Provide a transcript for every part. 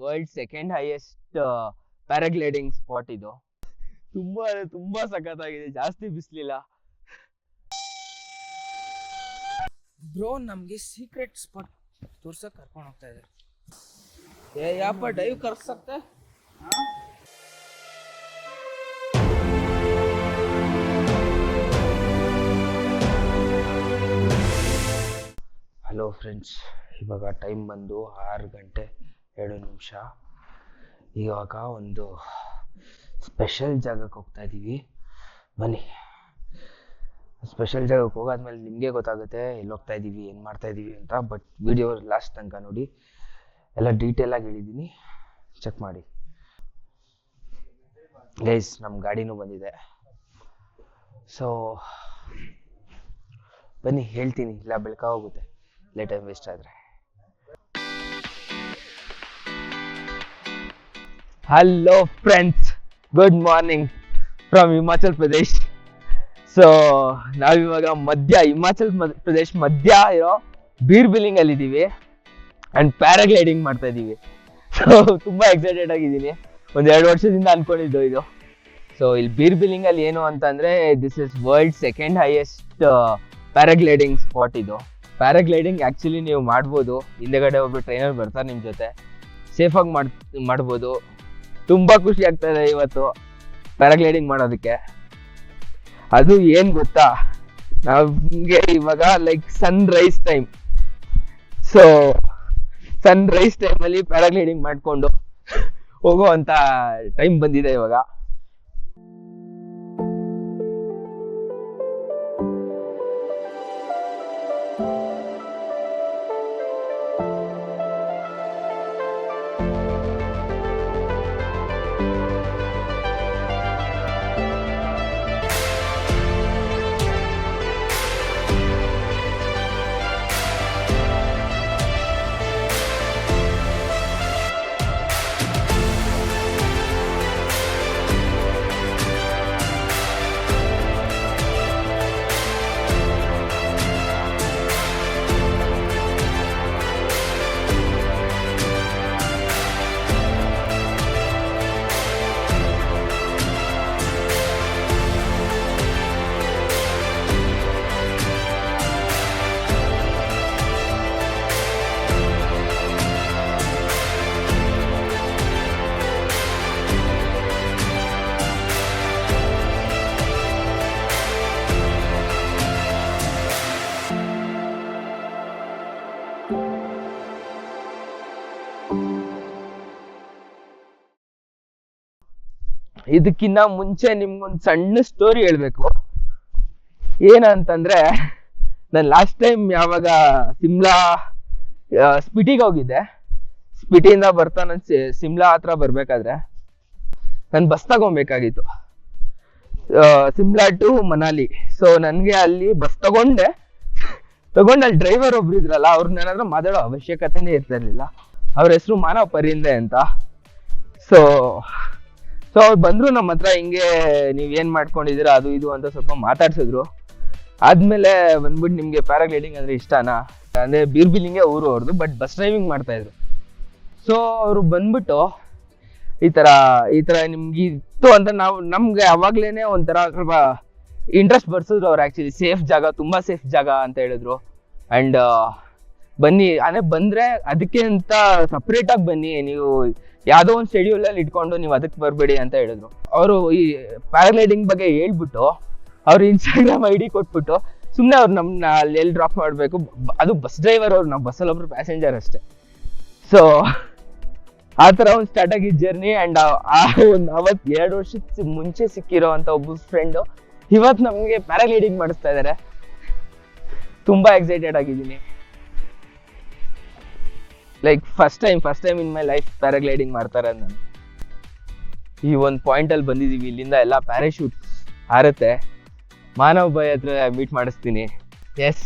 World second highest paragliding spot ಇದು. ತುಂಬಾ ಸಖತ್ತಾಗಿದೆ, ಜಾಸ್ತಿ ಬಿಸ್ಲಿಲ್ಲ. ಬ್ರೋ ನಮ್ಗೆ ಸೀಕ್ರೆಟ್ ಸ್ಪಾಟ್ ತೋರ್ಸಕ್ ಕರ್ಕೊಂಡು ಹೋಗ್ತಾ ಇದ್ದಾರೆ. ಯಾಪ ಡೈವ್ कर सकते हैं? ಹಲೋ ಫ್ರೆಂಡ್ಸ್, ಇವಾಗ ಟೈಮ್ ಬಂದು 6 ಗಂಟೆ 2 ನಿಮಿಷ. ಇವಾಗ ಒಂದು ಸ್ಪೆಷಲ್ ಜಾಗಕ್ಕೆ ಹೋಗ್ತಾ ಇದ್ದೀವಿ. ಬನ್ನಿ, ಸ್ಪೆಷಲ್ ಜಾಗಕ್ಕೆ ಹೋಗಾದ್ಮೇಲೆ ನಿಮಗೆ ಗೊತ್ತಾಗುತ್ತೆ ಎಲ್ಲಿ ಹೋಗ್ತಾ ಇದ್ದೀವಿ, ಏನು ಮಾಡ್ತಾ ಇದ್ದೀವಿ ಅಂತ. ಬಟ್ ವಿಡಿಯೋ ಲಾಸ್ಟ್ ತನಕ ನೋಡಿ, ಎಲ್ಲ ಡೀಟೇಲಾಗಿ ಹೇಳಿದ್ದೀನಿ, ಚೆಕ್ ಮಾಡಿ. ಗೈಸ್, ನಮ್ಮ ಗಾಡಿನೂ ಬಂದಿದೆ. ಸೊ ಬನ್ನಿ, ಹೇಳ್ತೀನಿ, ಇಲ್ಲ ಬೆಳಕ ಹೋಗುತ್ತೆ ಲೇಟ್ ಟೈಮ್ ವೇಸ್ಟ್ ಆದರೆ. Hello friends, good morning from Himachal Pradesh. So ನಾವಿವಾಗ ಹಿಮಾಚಲ್ ಪ್ರದೇಶ್ ಮಧ್ಯ ಇರೋ ಬೀರ್ ಬಿಲಿಂಗ್ ಅಲ್ಲಿ ಇದ್ದೀವಿ ಅಂಡ್ ಪ್ಯಾರಾಗ್ಲೈಡಿಂಗ್ ಮಾಡ್ತಾ ಇದ್ದೀವಿ. ಸೊ ತುಂಬಾ ಎಕ್ಸೈಟೆಡ್ ಆಗಿದ್ದೀನಿ, 1-2 ವರ್ಷದಿಂದ ಅನ್ಕೊಂಡಿದ್ದು ಇದು. ಸೊ ಇಲ್ಲಿ ಬೀರ್ ಬಿಲಿಂಗ್ ಅಲ್ಲಿ ಏನು ಅಂತಂದ್ರೆ, this is world second highest paragliding spot ಇದು. ಪ್ಯಾರಾಗ್ಲೈಡಿಂಗ್ ಆ್ಯಕ್ಚುಲಿ ನೀವು ಮಾಡ್ಬೋದು, ಹಿಂದೆಗಡೆ ಒಬ್ಬರು ಟ್ರೈನರ್ ಬರ್ತಾರೆ ನಿಮ್ಮ ಜೊತೆ, ಸೇಫಾಗಿ ಮಾಡ್ಬೋದು. ತುಂಬ ಖುಷಿ ಆಗ್ತಾ ಇದೆ ಇವತ್ತು ಪ್ಯಾರಾಗ್ಲೈಡಿಂಗ್ ಮಾಡೋದಕ್ಕೆ. ಅದು ಏನು ಗೊತ್ತಾ, ನಮಗೆ ಇವಾಗ like Sunrise time. So Sunrise ಟೈಮಲ್ಲಿ ಪ್ಯಾರಾಗ್ಲೈಡಿಂಗ್ ಮಾಡಿಕೊಂಡು ಹೋಗೋವಂಥ ಟೈಮ್ ಬಂದಿದೆ ಇವಾಗ. ಇದಕ್ಕಿಂತ ಮುಂಚೆ ನಿಮ್ಗೊಂದು ಸಣ್ಣ ಸ್ಟೋರಿ ಹೇಳ್ಬೇಕು. ಏನಂತಂದ್ರೆ, ನಾನು ಲಾಸ್ಟ್ ಟೈಮ್ ಯಾವಾಗ ಸಿಮ್ಲಾ ಸ್ಪಿಟಿಗೆ ಹೋಗಿದ್ದೆ, ಸ್ಪಿಟಿಯಿಂದ ಬರ್ತಾ ನಾನು ಸಿಮ್ಲಾ ಹತ್ರ ಬರ್ಬೇಕಾದ್ರೆ ನಾನು ಬಸ್ ತಗೊಬೇಕಾಗಿತ್ತು, ಸಿಮ್ಲಾ ಟು ಮನಾಲಿ. ಸೊ ನನಗೆ ಅಲ್ಲಿ ಬಸ್ ತಗೊಂಡು ಅಲ್ಲಿ ಡ್ರೈವರ್ ಒಬ್ರು ಇದ್ರಲ್ಲ, ಅವ್ರನ್ನ ಏನಾದ್ರೂ ಮಾತಾಡೋ ಅವಶ್ಯಕತೆನೇ ಇರ್ತಿರ್ಲಿಲ್ಲ. ಅವ್ರ ಹೆಸರು ಮಾನವ್ ಪರಿಂದೆ ಅಂತ. ಸೊ ಅವ್ರು ಬಂದ್ರು ನಮ್ಮ ಹತ್ರ, ಹಿಂಗೆ ನೀವೇನ್ ಮಾಡ್ಕೊಂಡಿದ್ದೀರಾ ಅದು ಇದು ಅಂತ ಸ್ವಲ್ಪ ಮಾತಾಡ್ಸಿದ್ರು. ಆದ್ಮೇಲೆ ಬಂದ್ಬಿಟ್ಟು ನಿಮ್ಗೆ ಪ್ಯಾರಾಗ್ಲೈಡಿಂಗ್ ಅಂದ್ರೆ ಇಷ್ಟನಾ ಅಂದ್ರೆ, ಬೀರ್ ಬಿಲಿಂಗೆ ಊರು ಅವ್ರದ್ದು, ಬಟ್ ಬಸ್ ಡ್ರೈವಿಂಗ್ ಮಾಡ್ತಾ ಇದ್ರು. ಸೊ ಅವರು ಬಂದ್ಬಿಟ್ಟು ಈ ತರ ನಿಮ್ಗೆ ಇತ್ತು ಅಂತ ನಮ್ಗೆ ಅವಾಗ್ಲೇನೆ ಒಂಥರ ಸ್ವಲ್ಪ ಇಂಟ್ರೆಸ್ಟ್ ಬರ್ಸಿದ್ರು ಅವ್ರು. ಆಕ್ಚುಲಿ ತುಂಬಾ ಸೇಫ್ ಜಾಗ ಅಂತ ಹೇಳಿದ್ರು. ಅಂಡ್ ಬನ್ನಿ, ಬಂದ್ರೆ ಅದಕ್ಕೆ ಅಂತ ಸಪ್ರೇಟ್ ಆಗಿ ಬನ್ನಿ, ನೀವು ಯಾವ್ದೋ ಒಂದು ಶೆಡ್ಯೂಲ್ ಅಲ್ಲಿ ಇಟ್ಕೊಂಡು ನೀವು ಅದಕ್ಕೆ ಬರ್ಬೇಡಿ ಅಂತ ಹೇಳಿದ್ರು. ಅವರು ಈ ಪ್ಯಾರಾಗ್ಲೈಡಿಂಗ್ ಬಗ್ಗೆ ಹೇಳ್ಬಿಟ್ಟು ಅವ್ರು ಇನ್ಸ್ಟಾಗ್ರಾಮ್ ID ಕೊಟ್ಬಿಟ್ಟು ಸುಮ್ಮನೆ ಅವ್ರು ನಮ್ಮನ್ನ ಅಲ್ಲಿ ಎಲ್ಲಿ ಡ್ರಾಪ್ ಮಾಡಬೇಕು, ಅದು ಬಸ್ ಡ್ರೈವರ್ ಅವ್ರು, ನಾವು ಬಸ್ಸಲ್ಲಿ ಒಬ್ರು ಪ್ಯಾಸೆಂಜರ್ ಅಷ್ಟೇ. ಸೊ ಆ ಥರ ಒಂದು ಸ್ಟಾರ್ಟ್ ಆಗಿದ್ದ ಜರ್ನಿ. ಅಂಡ್ ಅವತ್ತು 2 ವರ್ಷದ ಮುಂಚೆ ಸಿಕ್ಕಿರೋ ಅಂತ ಒಬ್ಬ ಫ್ರೆಂಡು ಇವತ್ತು ನಮಗೆ ಪ್ಯಾರಾಗ್ಲೈಡಿಂಗ್ ಮಾಡಿಸ್ತಾ ಇದ್ದಾರೆ. ತುಂಬಾ ಎಕ್ಸೈಟೆಡ್ ಆಗಿದ್ದೀನಿ. Like first time in my life paragliding ಮಾಡ್ತಾರೆ ನಾನು. ಈ ಒಂದು ಪಾಯಿಂಟ್ ಅಲ್ಲಿ ಬಂದಿದ್ದೀವಿ, ಇಲ್ಲಿಂದ ಎಲ್ಲ ಪ್ಯಾರಾಶೂಟ್ ಹಾರುತ್ತೆ. ಮಾನವ್ ಬಾಯ್ ಹತ್ರ ಮೀಟ್ ಮಾಡಿಸ್ತೀನಿ. ಎಸ್,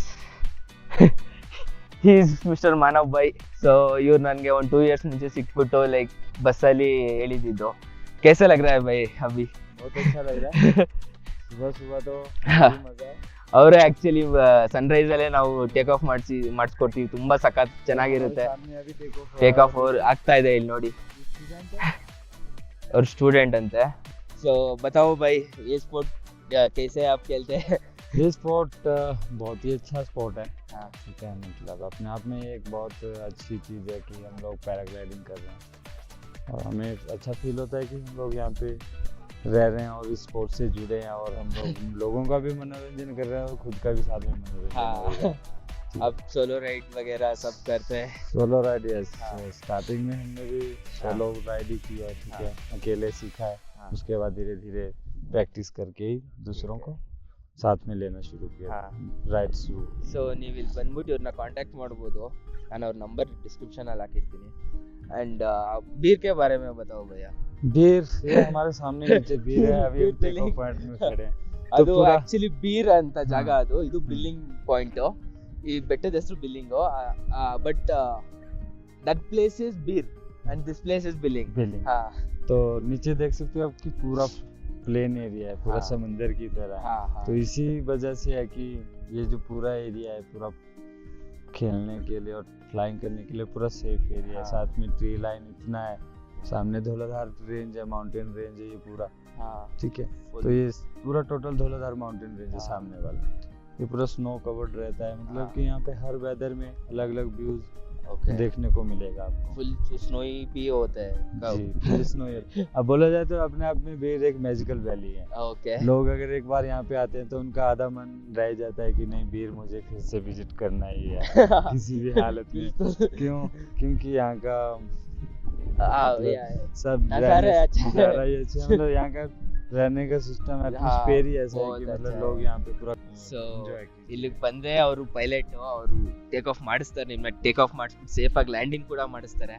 ಈಸ್ ಮಿಸ್ಟರ್ ಮಾನವ್ ಬಾಯ್. ಸೊ ಇವ್ರು ನನಗೆ ಒಂದು 2 years ಮುಂಚೆ ಸಿಕ್ಬಿಟ್ಟು ಲೈಕ್ ಬಸ್ಸಲ್ಲಿ ಹೇಳಿದ್ದು, कैसा लग रहा है भाई अभी? बहुत अच्छा लग रहा है. सुबह तो मजा. ಅವರೇ ಆಕ್ಚುಲಿ ಸನ್ರೈಸ್ ಅಲ್ಲೇ ನಾವು ಟೇಕ್ ಆಫ್ ಮಾಡಿಸ್ಕೊಡ್ತೀವಿ. ತುಂಬಾ ಸಖತ್ ಚೆನ್ನಾಗಿರುತ್ತೆ. ಟೇಕ್ ಆಫ್ ಆಗ್ತಾ ಇದೆ ಇಲ್ಲಿ ನೋಡಿ. और स्टूडेंट अंते सो बताओ भाई ये स्पोर्ट कैसे आप खेलते हैं? ये स्पोर्ट बहुत ही अच्छा स्पोर्ट है। हाँ। ठीक है, मतलब अपने आप में एक बहुत अच्छी चीज़ है कि हम लोग पैराग्लाइडिंग कर रहे हैं और हमें अच्छा फील होता है कि हम लोग यहाँ पे रह रहे हैं और इस स्पोर्ट से जुड़े हैं और हम लोग लोगों का भी मनोरंजन कर रहे हैं और खुद का भी साथ में मनोरंजन हाँ। हो रहा है। ठीक है। आप सोलो राइड वगैरह सब करते हैं? Solo ride, yes. हाँ। स्टार्टिंग में हमने भी सोलो राइड ही किया, ठीक है, अकेले सीखा है। हाँ। उसके बाद धीरे धीरे प्रैक्टिस करके ही दूसरों को साथ में लेना शुरू किया, राइड शुरू किया। ಸೊ ನೀವು ಇಲ್ಲಿ ಬಂದ್ಬಿಟ್ಟು ಇವ್ರನ್ನ ಕಾಂಟ್ಯಾಕ್ಟ್ ಮಾಡ್ಬೋದು, ನಾನು ಅವ್ರ ನಂಬರ್ ಡಿಸ್ಕ್ರಿಪ್ಷನ್ ಅಲ್ಲಿ ಹಾಕಿರ್ತೀನಿ. एंड बीर के बारे में बताओ भैया. बीर ये हमारे सामने नीचे बीर है, अभी हम टेक ऑफ पॉइंट में खड़े हैं। ಅದು ಪೂರಾ- ಆಕ್ಚುಲಿ ಬೀರ್ ಅಂತ ಜಾಗ, ಅದು ಇದು ಬಿಲ್ಲಿಂಗ್ ಪಾಯಿಂಟ್. ಈ ಬೆಟ್ಟದ ಹೆಸರು billing, but that place is beer and this place is billing. Billing. ಹಾ तो नीचे देख सकते हो आपकी पूरा प्लेन एरिया है, पूरा हाँ। समंदर की तरह है। ಹಾ ಹಾ तो इसी वजह से है कि ये जो पूरा एरिया है पूरा खेलने के लिए और फ्लाइंग करने के लिए पूरा सेफ एरिया है। हाँ। साथ में ट्री लाइन इतना है, सामने धौलाधार रेंज है, माउंटेन रेंज है ये पूरा, ಹಾ ठीक है। तो ये पूरा टोटल धौलाधार माउंटेन रेंज है हाँ। सामने वाला। ये पूरा स्नो कवर्ड रहता है, मतलब हाँ। कि यहाँ पे हर वेदर में अलग अलग व्यूज ओके. देखने को मिलेगा आपको। फुल स्नोई भी होता है जी, full snow है। अब बोला जाए तो अपने आप में बीर एक मैजिकल वैली है। ओके. लोग अगर एक बार यहाँ पे आते हैं तो उनका आधा मन रह जाता है कि नहीं बीर मुझे फिर से विजिट करना ही है किसी भी हालत में। क्यों? क्योंकि यहाँ का सब नज़ारा है अच्छा। नज़ारा ही अच्छा है, मतलब यहाँ का रहने का सिस्टम एटमॉस्फेयर ही ऐसा है बहुत कि अच्छा मतलब है। लोग यहाँ पे पूरा So, enjoy कीजिए। ಇಲ್ಲಿಗೆ ಬಂದ್ರೆ ಅವರು ಪೈಲಟ್, ಅವರು ಟೇಕ್ ಆಫ್ ಮಾಡಿಸ್ತಾರೆ, ನಿಮ್ಮನ್ನ ಟೇಕ್ ಆಫ್ ಮಾಡಿಸ್ಬಿಟ್ಟು ಸೇಫ್ ಆಗಿ ಲ್ಯಾಂಡಿಂಗ್ ಕೂಡ ಮಾಡಿಸ್ತಾರೆ.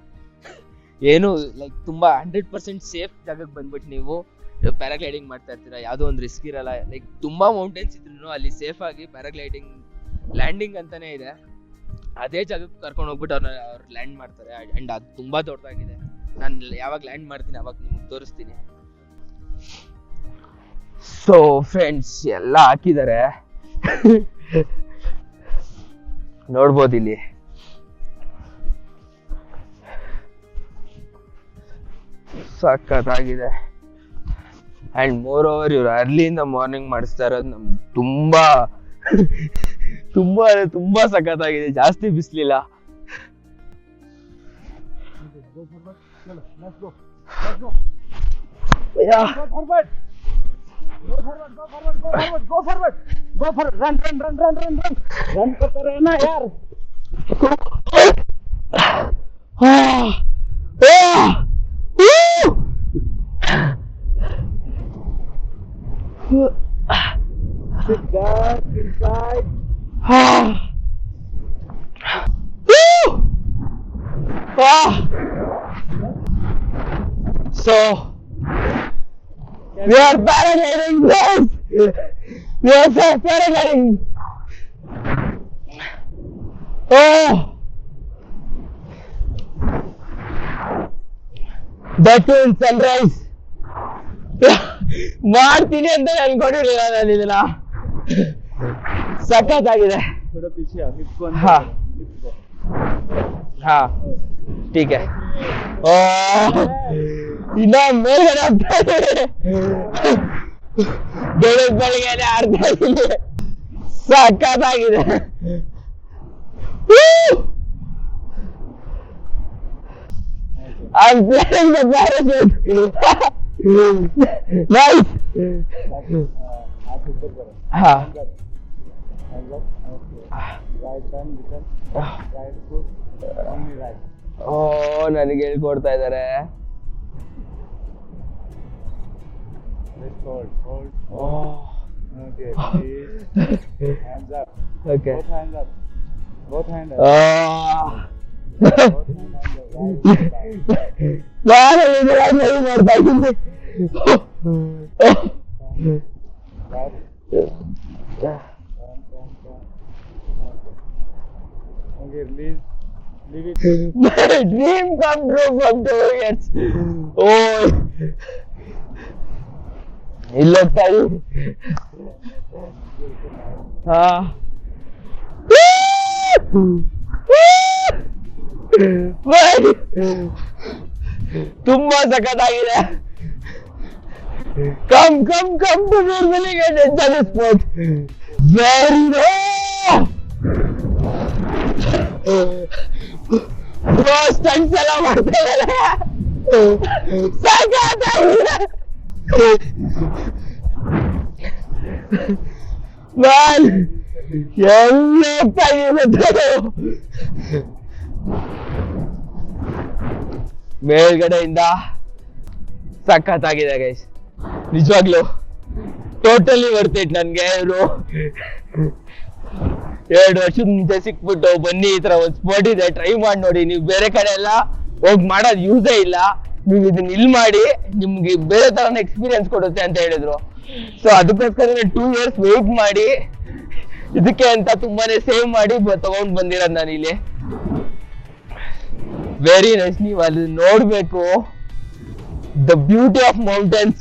ಏನು ಲೈಕ್ ತುಂಬಾ 100% ಸೇಫ್ ಜಾಗಕ್ಕೆ ಬಂದ್ಬಿಟ್ಟು ನೀವು ಪ್ಯಾರಾಗ್ಲೈಡಿಂಗ್ ಮಾಡ್ತಾ ಇರ್ತೀರಾ, ಯಾವುದೋ ಒಂದು ರಿಸ್ಕ್ ಇರಲ್ಲ. ಲೈಕ್ ತುಂಬಾ ಮೌಂಟೇನ್ಸ್ ಇದ್ರು ಅಲ್ಲಿ ಸೇಫ್ ಆಗಿ ಪ್ಯಾರಾಗ್ಲೈಡಿಂಗ್ ಲ್ಯಾಂಡಿಂಗ್ ಅಂತಾನೆ ಇದೆ, ಅದೇ ಜಾಗಕ್ಕೆ ಕರ್ಕೊಂಡು ಹೋಗ್ಬಿಟ್ಟು ಅವ್ರು ಲ್ಯಾಂಡ್ ಮಾಡ್ತಾರೆ. ಅಂಡ್ ಅದು ತುಂಬಾ ದೊಡ್ಡದಾಗಿದೆ. ನಾನು ಯಾವಾಗ ಲ್ಯಾಂಡ್ ಮಾಡ್ತೀನಿ ಅವಾಗ ನಿಮ್ಗೆ ತೋರಿಸ್ತೀನಿ. ಸೊ ಫ್ರೆಂಡ್ಸ್ ಎಲ್ಲ ಹಾಕಿದ್ದಾರೆ ನೋಡ್ಬೋದು ಇಲ್ಲಿ. ಸಖತ್ತಾಗಿದೆ. ಅಂಡ್ ಮೋರ್ ಓವರ್ ಇವ್ರು ಅರ್ಲಿಯಿಂದ ಮಾರ್ನಿಂಗ್ ಮಾಡಿಸ್ತಾ ಇರೋದು ನಮ್ಗೆ ತುಂಬಾ ತುಂಬಾ ತುಂಬಾ ಸಖತ್ತಾಗಿದೆ. ಜಾಸ್ತಿ ಬಿಸ್ಲಿಲ್ಲ. रन करते रहना यार। Sit down inside. So we are paragliding, guys. We are paragliding. Oh, that in sunrise. ಮಾಡ್ತೀನಿ ಅಂತ ಅನ್ಕೊಂಡಿರ್ಲಿಲ್ಲ ನಾನು ಇದನ್ನ. ಸಖತ್ತಾಗಿದೆ. थोड़ा पीछे आ, हिप को हाँ। हिप को। हाँ ठीक है. ಇನ್ನ ಮೇಲ್ಗಡೆ ಹೋಗ್ತಾ ಇದೆ. ಬೆಳಗ್ಗೆ ಆಡ್ತಾ ಇದ್ದೀನಿ. ಸಖತ್ತಾಗಿದೆ. I'm playing the parachute. Nice. हाथ ऊपर करो। हाँ. Hands up. Okay. Right turn, return. Right foot. Only right. ಓ ನನಗೆ ಹೇಳ್ಕೊಡ್ತಾ ಇದ್ದಾರೆ. Let's hold. Hold. Oh. Okay. Please. Hands up. Okay. Both hands up. Both hands up. Both Both hands up. Right. ನಾನು ಇದನ್ನ ಮಾಡ್ತಾ ಇದ್ದೀನಿ. Right. Turn. Okay, release. Leave it. My dream come true from 2 years. Oh. ಇಲ್ಲಿ ಹೋಗ್ತಾ ಇದ್ದೀನಿ. ತುಂಬಾ ಸಖತ್ತಾಗಿದೆ. Come come come to ಮೂರ್ಬಿಲಿಗೆ enjoy the sport. Very stunts ಎಲ್ಲ ಮಾಡ್ತಾ ಇದ್ದಾರೆ. ಸಖತ್ತಾಗಿದೆ ಮ್ಯಾನ್. ಎಲ್ಲ ಮೇಲ್ಗಡೆಯಿಂದ ಸಖತ್ತಾಗಿದೆ ಗೈಸ್, ನಿಜವಾಗ್ಲು ಟೋಟಲಿ ವರ್ತ್ ಇಟ್. ನನ್ಗೆ ಇವರು 2 ವರ್ಷದ ಮುಂಚೆ ಸಿಕ್ಬಿಟ್ಟು ಬನ್ನಿ ಈ ತರ ಒಂದ್ ಸ್ಪೋರ್ಟ್ ಇದೆ, ಟ್ರೈ ಮಾಡಿ ನೋಡಿ. ನೀವು ಬೇರೆ ಕಡೆ ಎಲ್ಲ ಹೋಗಿ ಮಾಡೋದು ಯೂಸೇ ಇಲ್ಲ, ನೀವು ಇದನ್ನ ಇಲ್ಲಿ ಮಾಡಿ ನಿಮ್ಗೆ ಬೇರೆ ತರನ ಎಕ್ಸ್ಪೀರಿಯನ್ಸ್ ಕೊಡುತ್ತೆ ಅಂತ ಹೇಳಿದ್ರು. ಸೊ ಅದಕ್ಕೋಸ್ಕರ 2 years ವೇಟ್ ಮಾಡಿ ಇದಕ್ಕೆ ಅಂತ ತುಂಬಾನೇ ಸೇವ್ ಮಾಡಿ ತಗೊಂಡ್ ಬಂದಿರೋದು ನಾನು ಇಲ್ಲಿ. Very nice. ನೀವು ಅಲ್ಲಿ ನೋಡ್ಬೇಕು, the beauty of mountains.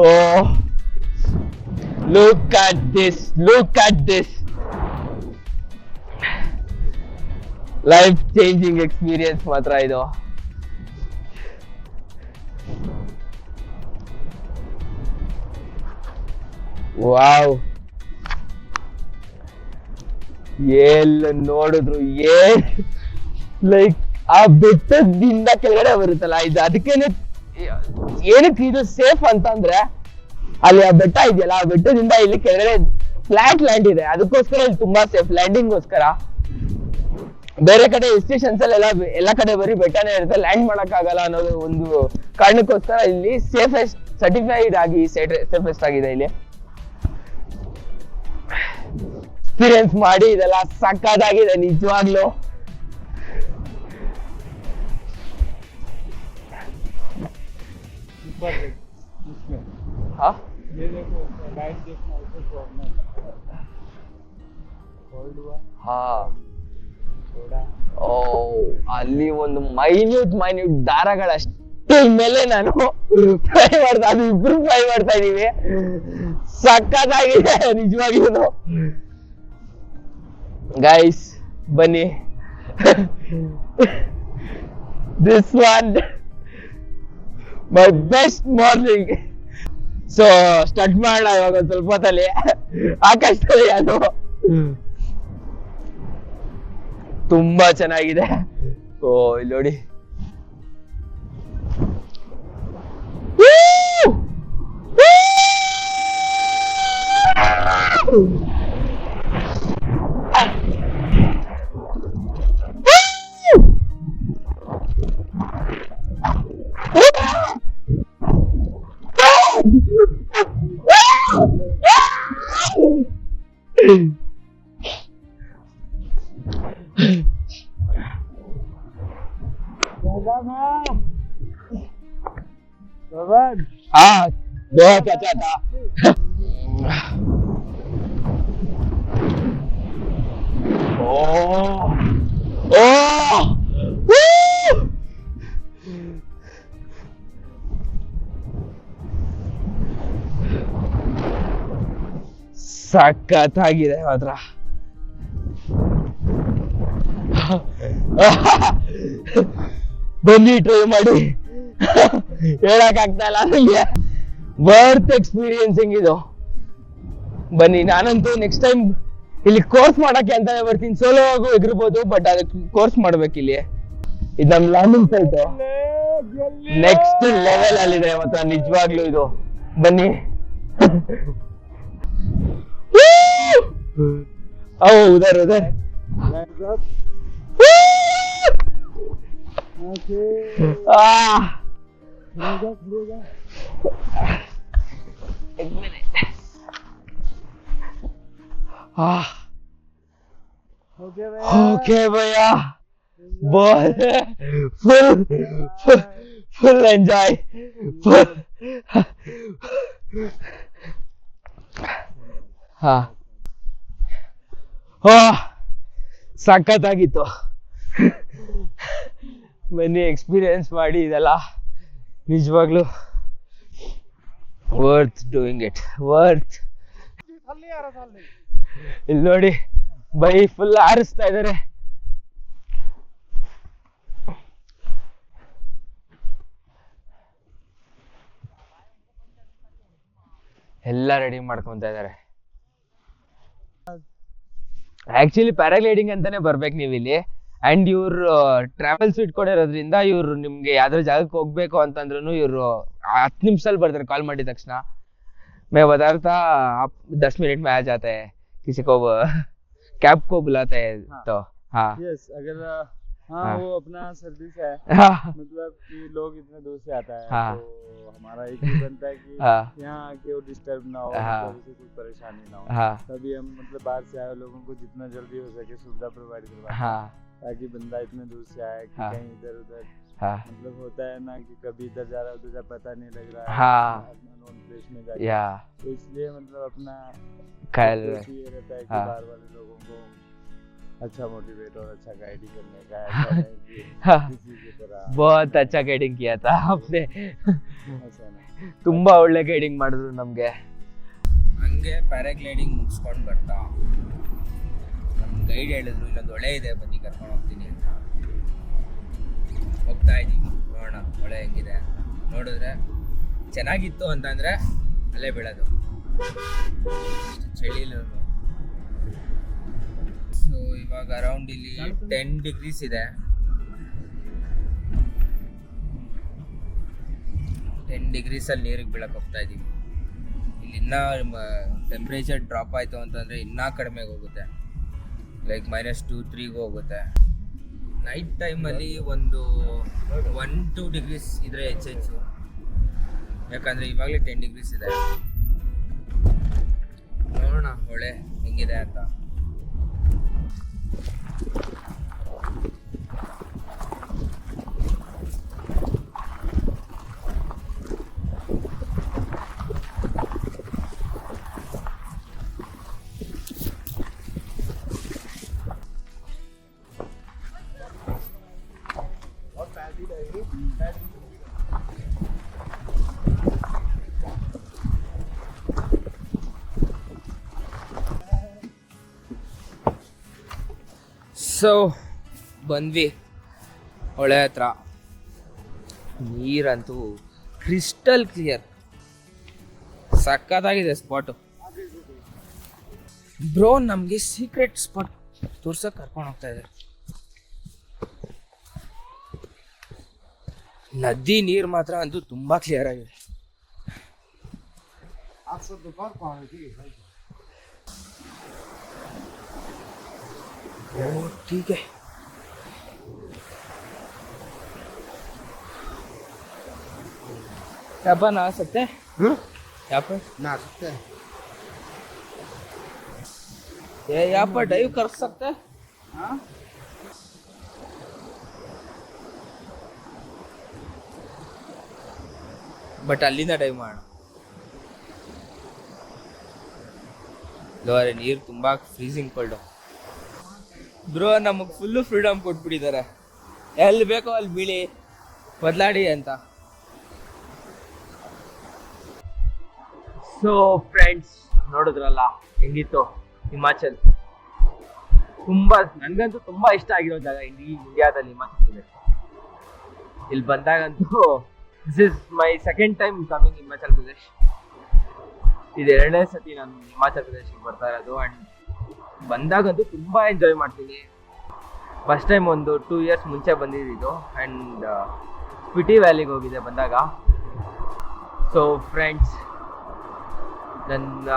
Oh, look at this, look at this. Life changing experience ಮಾತ್ರ ಇದು. ವಾವ್, ಎಲ್ಲ ನೋಡಿದ್ರು ಲೈಕ್ ಆ ಬೆಟ್ಟದಿಂದ ಕೆಳಗಡೆ ಬರುತ್ತಲ್ಲ ಇದು. ಅದಕ್ಕೇನೆ ಏನಕ್ಕೆ ಇದು ಸೇಫ್ ಅಂತಂದ್ರೆ ಅಲ್ಲಿ ಆ ಬೆಟ್ಟ ಇದೆಯಲ್ಲ, ಆ ಬೆಟ್ಟದಿಂದ ಇಲ್ಲಿ ಕೆಳಗಡೆ ಫ್ಲಾಟ್ ಲ್ಯಾಂಡ್ ಇದೆ, ಅದಕ್ಕೋಸ್ಕರ ಇಲ್ಲಿ ತುಂಬಾ ಸೇಫ್ ಲ್ಯಾಂಡಿಂಗ್ಗೋಸ್ಕರ. ಬೇರೆ ಕಡೆ ಸ್ಟೇಷನ್ಸ್ ಎಲ್ಲ ಕಡೆ ಬರೀ ಬೆಟ್ಟನೇ ಇರುತ್ತೆ, ಲ್ಯಾಂಡ್ ಮಾಡಕ್ ಆಗಲ್ಲ ಅನ್ನೋದು ಒಂದು ಕಾರಣಕ್ಕೋಸ್ಕರ ಇಲ್ಲಿ ಸೇಫೆಸ್ಟ್ ಸರ್ಟಿಫೈಡ್ ಆಗಿ ಸೇಫೆಸ್ಟ್ ಆಗಿದೆ. ಇಲ್ಲಿ ಎಕ್ಸ್ಪೀರಿಯನ್ಸ್ ಮಾಡಿ ಇದೆಲ್ಲ ಸಕ್ಕತ್ತಾಗಿದೆ ನಿಜವಾಗ್ಲು. ಅಲ್ಲಿ ಒಂದು ಮೈನ್ಯೂಟ್ ದಾರಗಳಷ್ಟೇ ಮೇಲೆ ನಾನು ಫ್ರೈ ಮಾಡ್ತಾ, ಅದು ಇಬ್ರು ಫ್ರೈ ಮಾಡ್ತಾ ಇದೀವಿ. ಸಕ್ಕತ್ತಾಗಿದೆ ನಿಜವಾಗ್ಲೂ. ಗೈಸ್ ಬನ್ನಿ, this one my best morning. So start ಮಾಡೋಣ ಇವಾಗ ಒಂದು ಸ್ವಲ್ಪ ಹೊತ್ತಲ್ಲಿ. ಆಕಾಶದಲ್ಲಿ ಅದು ತುಂಬಾ ಚೆನ್ನಾಗಿದೆ. ಓ ಇಲ್ಲಿ ನೋಡಿ, हाँ बहुत अच्छा था. ಸಖತ್ತಾಗಿದೆ ಮಾತ್ರ. ಬನ್ನಿ ಟ್ರೈ ಮಾಡಿ, ಹೇಳಕ್ ಆಗ್ತಾ ಇಲ್ಲ ನನಗೆ. ವರ್ತ್ ಎಕ್ಸ್ಪೀರಿಯನ್ಸಿಂಗ್ ಇದು. ಬನ್ನಿ, ನಾನಂತೂ ನೆಕ್ಸ್ಟ್ ಟೈಮ್ ಇಲ್ಲಿ ಕೋರ್ಸ್ ಮಾಡಕ್ಕೆ ಅಂತಾನೆ ಬರ್ತೀನಿ. ಸೋಲೋ ಆಗು ಎಗರ್ಬೋದು, ಬಟ್ ಅದಕ್ಕೆ ಕೋರ್ಸ್ ಮಾಡ್ಬೇಕು. ಇಲ್ಲಿ ಇದು ನಮ್ ಲ್ಯಾಂಡಿಂಗ್ ಸೈಟ್ ನೆಕ್ಸ್ಟ್ ಲೆವೆಲ್ ಅಲ್ಲಿದೆ ಮಾತ್ರ ನಿಜವಾಗ್ಲೂ ಇದು. ಬನ್ನಿ. ಉದರ್ ಉದರ್ ओके भैया, बहुत फुल एंजॉय. हाँ ಸಖತ್ತಾಗಿತ್ತು. ಬನ್ನಿ ಎಕ್ಸ್ಪೀರಿಯನ್ಸ್ ಮಾಡಿ, ಇದೆಲ್ಲ ನಿಜವಾಗ್ಲು ವರ್ತ್ ಡೂಯಿಂಗ್ ಇಟ್, ವರ್ತ್. ಇಲ್ಲಿ ನೋಡಿ, ಬೈ ಫುಲ್ ಹಾರಿಸ್ತಾ ಇದಾರೆ. ಎಲ್ಲ ರೆಡಿ ಮಾಡ್ಕೊಂತ ಇದಾರೆ. ಆಕ್ಚುಲಿ ಪ್ಯಾರಾಗ್ಲೈಡಿಂಗ್ ಅಂತಾನೆ ಬರ್ಬೇಕು ನೀವು ಇಲ್ಲಿ. ಅಂಡ್ ಇವ್ರು ಟ್ರಾವೆಲ್ಸ್ ಇಟ್ಕೊಂಡಿರೋದ್ರಿಂದ ಇವ್ರು ನಿಮ್ಗೆ ಯಾವ್ದಾರ ಜಾಗಕ್ಕೆ ಹೋಗ್ಬೇಕು ಅಂತಂದ್ರು ಇವ್ರು 10 ನಿಮಿಷದಲ್ಲಿ ಬರ್ತಾರೆ ಕಾಲ್ ಮಾಡಿದ ತಕ್ಷಣ. मैं बता रहा था आप 10 मिनट में आ जाते हैं, किसी को कैब को बुलाते हैं तो हाँ यस अगर हाँ हाँ। वो अपना सर्विस है मतलब कि लोग इतने दूर से आता है हाँ। तो हमारा एक ही बनता है कि हाँ यहाँ आके वो डिस्टर्ब ना हो, हाँ। मतलब उसे कोई परेशानी ना हो, हाँ तभी हम मतलब बाहर से आए लोगों को जितना जल्दी हो सके सुविधा प्रोवाइड करवाएं, हाँ ताकि बंदा इतने दूर से आए कि हाँ। कहीं इधर उधर हाँ मतलब होता है ना कि कभी इधर जा रहा है उधर जा पता नहीं लग रहा है हाँ। अननोन प्लेस में जाके, या तो इसलिए मतलब अपना कल approach ये रहता है कि हाँ। बाहर वाले लोगों को अच्छा मोटिवेट और अच्छा गाइडिंग करने का, ऐसा नहीं कि हाँ। किसी की तरह बहुत अच्छा ಗೈಡಿಂಗ್ किया था आपने. ऐसा नहीं. ತುಂಬಾ ಒಳ್ಳೆ ಗೈಡಿಂಗ್ ಮಾಡಿದ್ರು ನಮ್ಗೆ. ಹಂಗೆ ಪ್ಯಾರಾಗ್ಲೈಡಿಂಗ್ ಮುಗಿಸ್ಕೊಂಡು ಬರ್ತಾ ನಮ್ಮ ಗೈಡ್ ಹೇಳಿದ್ರು ಇಲ್ಲೊಂದು ಹೊಳೆ ಇದೆ ಬನ್ನಿ ಕರ್ಕೊಂಡು ಹೋಗ್ತೀನಿ ಅಂತ. ಹೋಗ್ತಾ ಇದ್ದೀವಿ, ನೋಡೋಣ ಹೊಳೆ ಹೆಂಗಿದೆ. ನೋಡಿದ್ರೆ ಚೆನ್ನಾಗಿತ್ತು ಅಂತಂದರೆ ಅಲ್ಲೇ ಬೀಳೋದು, ಚಳಿಲೂ. ಸೊ ಇವಾಗ ಅರೌಂಡ್ ಇಲ್ಲಿ 10 ಡಿಗ್ರೀಸ್ ಇದೆ. 10 ಡಿಗ್ರೀಸಲ್ಲಿ ನೀರಿಗೆ ಬೀಳಕ್ಕೆ ಹೋಗ್ತಾ ಇದ್ದೀವಿ. ಇಲ್ಲಿ ಇನ್ನೂ ಟೆಂಪ್ರೇಚರ್ ಡ್ರಾಪ್ ಆಯಿತು ಅಂತಂದರೆ ಇನ್ನೂ ಕಡಿಮೆಗೆ ಹೋಗುತ್ತೆ, ಲೈಕ್ -2, 3 ಹೋಗುತ್ತೆ. ನೈಟ್ ಟೈಮಲ್ಲಿ ಒಂದು 1-2 ಡಿಗ್ರೀಸ್ ಇದ್ರೆ ಹೆಚ್ಚು, ಯಾಕಂದರೆ ಇವಾಗಲೇ 10 ಡಿಗ್ರೀಸ್ ಇದೆ. ನೋಡೋಣ ಹೊಳೆ ಹೆಂಗಿದೆ ಅಂತ. ಸೊ ಬಂದ್ವಿ ಹೊಳೆ ಹತ್ರ. ನೀರಂತೂ ಕ್ರಿಸ್ಟಲ್ ಕ್ಲಿಯರ್, ಸಕ್ಕತ್ತಾಗಿದೆ ಸ್ಪಾಟು. ಬ್ರೋ ನಮಗೆ ಸೀಕ್ರೆಟ್ ಸ್ಪಾಟ್ ತೋರ್ಸಕ್ಕೆ ಕರ್ಕೊಂಡು ಹೋಗ್ತಾ ಇದೆ. ನದಿ ನೀರು ಮಾತ್ರ ಅಂತೂ ತುಂಬ ಕ್ಲಿಯರ್ ಆಗಿದೆ. ओह ठीक है. यहाँ पर नहा सकते हैं? यहाँ पर नहा सकते हैं. ये यहाँ पर डाइव कर सकते हैं? हाँ ಬಟ್ ಅಲ್ಲಿಂದ ಡೈವ್ ಮಾಡೋಣ. ಲೋರೆ ನೀರು ತುಂಬ ಫ್ರೀಸಿಂಗ್ ಕೋಲ್ಡು. ಬ್ರೋ ನಮಗೆ ಫುಲ್ಲು ಫ್ರೀಡಮ್ ಕೊಟ್ಬಿಟ್ಟಿದ್ದಾರೆ, ಎಲ್ಲಿ ಬೇಕೋ ಅಲ್ಲಿ ಬೀಳಿ ಬದಲಾಡಿ ಅಂತ. ಸೊ ಫ್ರೆಂಡ್ಸ್ ನೋಡಿದ್ರಲ್ಲ ಹೆಂಗಿತ್ತು ಹಿಮಾಚಲ್. ತುಂಬಾ ನನ್ಗಂತೂ ತುಂಬಾ ಇಷ್ಟ ಆಗಿರೋ ಜಾಗ ಇಂಡಿಯಾದಲ್ಲಿ ಹಿಮಾಚಲ್ ಪ್ರದೇಶ. ಇಲ್ಲಿ ಬಂದಾಗಂತೂ this is my second time coming Himachal Pradesh. ಇದು 2ನೇ ಸತಿ ನಾನು ಹಿಮಾಚಲ್ ಪ್ರದೇಶಕ್ಕೆ ಬರ್ತಾ ಇರೋದು. ಆ್ಯಂಡ್ ಬಂದಾಗಂತೂ ತುಂಬ ಎಂಜಾಯ್ ಮಾಡ್ತೀನಿ. ಫಸ್ಟ್ ಟೈಮ್ ಒಂದು 2 ಇಯರ್ಸ್ ಮುಂಚೆ ಬಂದಿದ್ದು. ಆ್ಯಂಡ್ ಸ್ಪಿಟಿ ವ್ಯಾಲಿಗೆ ಹೋಗಿದೆ ಬಂದಾಗ. ಸೊ ಫ್ರೆಂಡ್ಸ್, ನನ್ನ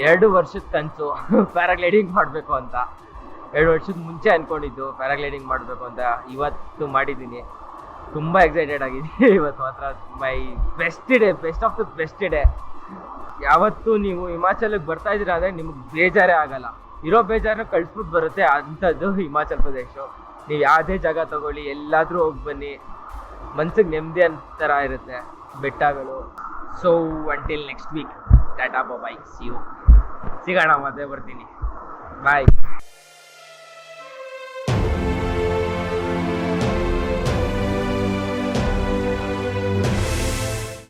2 ವರ್ಷದ ಕನಸು ಪ್ಯಾರಾಗ್ಲೈಡಿಂಗ್ ಮಾಡಬೇಕು ಅಂತ. 2 ವರ್ಷದ ಮುಂಚೆ ಅಂದ್ಕೊಂಡಿದ್ದು ಪ್ಯಾರಾಗ್ಲೈಡಿಂಗ್ ಮಾಡಬೇಕು ಅಂತ. ಇವತ್ತು ಮಾಡಿದ್ದೀನಿ. ತುಂಬ ಎಕ್ಸೈಟೆಡ್ ಆಗಿದ್ದೀನಿ. ಇವತ್ತು ಮಾತ್ರ my best day, best of the best day. ಯಾವತ್ತೂ ನೀವು ಹಿಮಾಚಲಕ್ಕೆ ಬರ್ತಾ ಇದ್ದೀರಾ ಅಂದರೆ ನಿಮಗೆ ಬೇಜಾರೇ ಆಗಲ್ಲ. ಇರೋ ಬೇಜಾರನ್ನ ಕಳಿಸ್ಬಿಟ್ಟು ಬರುತ್ತೆ ಅಂಥದ್ದು ಹಿಮಾಚಲ್ ಪ್ರದೇಶ. ನೀವು ಯಾವುದೇ ಜಾಗ ತಗೊಳ್ಳಿ, ಎಲ್ಲಾದರೂ ಹೋಗಿ ಬನ್ನಿ, ಮನ್ಸಿಗೆ ನೆಮ್ಮದಿ ಥರ ಇರುತ್ತೆ ಬೆಟ್ಟಗಳು. So until next week, tata bye, see you. ಸಿಗೋಣ, ಮತ್ತೆ ಬರ್ತೀನಿ, ಬಾಯ್.